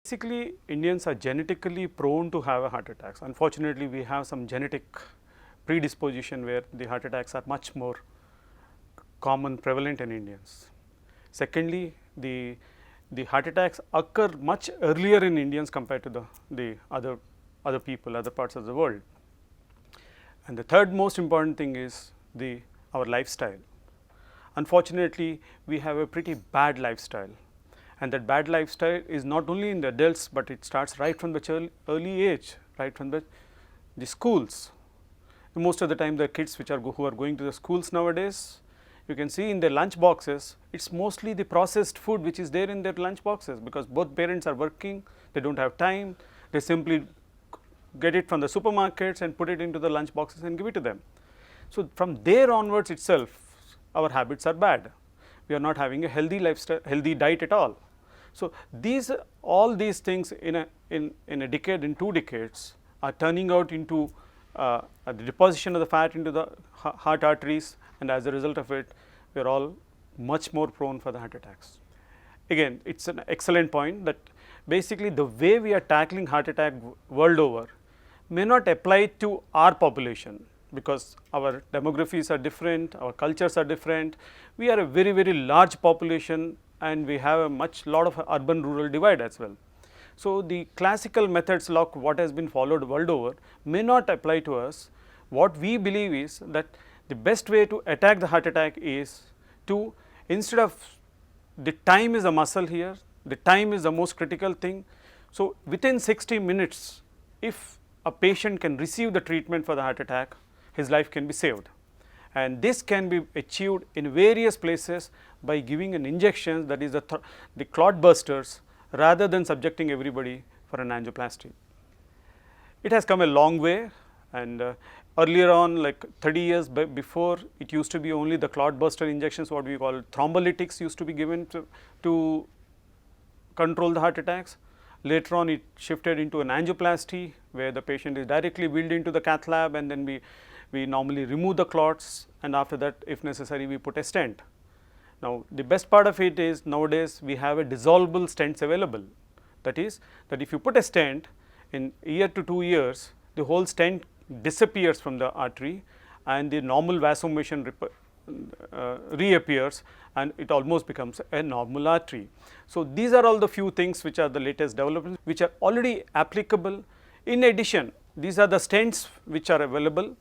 Basically, Indians are genetically prone to have heart attacks. Unfortunately, we have some genetic predisposition where the heart attacks are much more common, prevalent in Indians. Secondly, the heart attacks occur much earlier in Indians compared to the other people, other parts of the world. And the third most important thing is our lifestyle. Unfortunately, we have a pretty bad lifestyle, and that bad lifestyle is not only in the adults, but it starts right from the early age, right from the schools. Most of the time, the kids who are going to the schools nowadays, you can see in their lunch boxes, it's mostly the processed food which is there in their lunch boxes, because both parents are working, they don't have time, they simply get it from the supermarkets and put it into the lunch boxes and give it to them. So, from there onwards itself, our habits are bad. We are not having a healthy lifestyle, healthy diet at all. So, all these things in a decade, in 2 decades, are turning out into the deposition of the fat into the heart arteries, and as a result of it, we are all much more prone for the heart attacks. Again, it's an excellent point that basically the way we are tackling heart attack world over may not apply to our population, because our demographies are different, our cultures are different. We are a very, very large population, and we have a lot of urban rural divide as well. So, the classical methods like what has been followed world over may not apply to us. What we believe is that the best way to attack the heart attack is to, instead of, the time is a muscle here, the time is the most critical thing. So, within 60 minutes, if a patient can receive the treatment for the heart attack, his life can be saved, and this can be achieved in various places by giving an injection, that is the clot busters, rather than subjecting everybody for an angioplasty. It has come a long way, and earlier on, like 30 years before, it used to be only the clot buster injections, what we call thrombolytics, used to be given to control the heart attacks. Later on, it shifted into an angioplasty, where the patient is directly wheeled into the cath lab, and then we normally remove the clots, and after that, if necessary, we put a stent. Now, the best part of it is nowadays we have a dissolvable stents available. That is, that if you put a stent, in a year to 2 years, the whole stent disappears from the artery, and the normal vasomotion reappears, and it almost becomes a normal artery. So, these are all the few things which are the latest developments, which are already applicable. In addition, these are the stents which are available,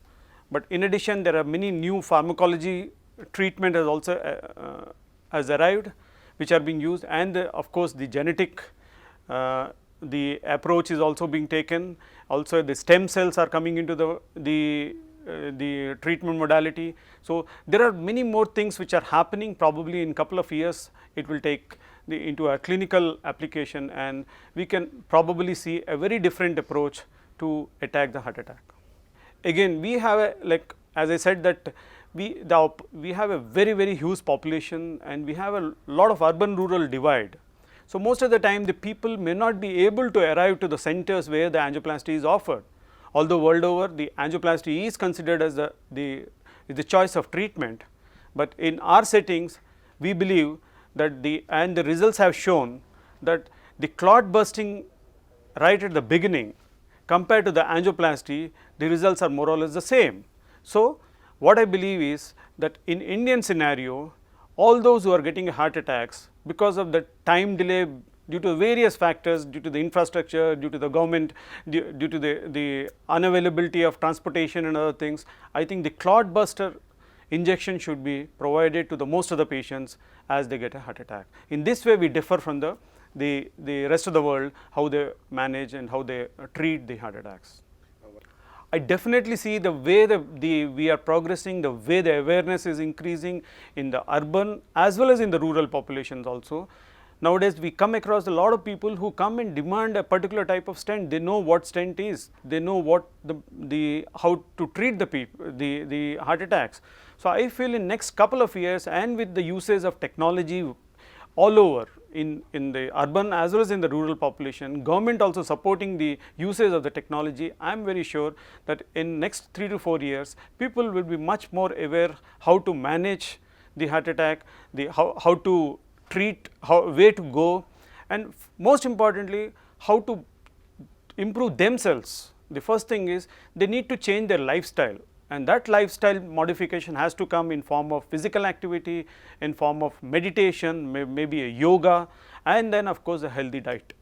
but in addition, there are many new pharmacology treatment has also has arrived, which are being used, and of course, the genetic the approach is also being taken. Also, the stem cells are coming into the treatment modality. So, there are many more things which are happening. Probably in couple of years, it will take into a clinical application, and we can probably see a very different approach to attack the heart attack. Again, we have as I said, that we have a very, very huge population, and we have a lot of urban rural divide. So, most of the time the people may not be able to arrive to the centers where the angioplasty is offered. Although world over, the angioplasty is considered as the choice of treatment, but in our settings, we believe that the results have shown that the clot busting right at the beginning compared to the angioplasty, the results are more or less the same. So, what I believe is that in Indian scenario, all those who are getting heart attacks because of the time delay due to various factors, due to the infrastructure, due to the government, due to the unavailability of transportation and other things, I think the clot buster injection should be provided to the most of the patients as they get a heart attack. In this way, we differ from the rest of the world, how they manage and how they treat the heart attacks. I definitely see the way we are progressing, the way the awareness is increasing in the urban as well as in the rural populations also. Nowadays, we come across a lot of people who come and demand a particular type of stent. They know what stent is, they know what how to treat the heart attacks. So, I feel in next couple of years, and with the usage of technology all over in the urban as well as in the rural population, government also supporting the usage of the technology, I am very sure that in next 3 to 4 years, people will be much more aware how to manage the heart attack, how to treat, where to go, and most importantly, how to improve themselves. The first thing is they need to change their lifestyle, and that lifestyle modification has to come in form of physical activity, in form of meditation, maybe a yoga, and then of course a healthy diet.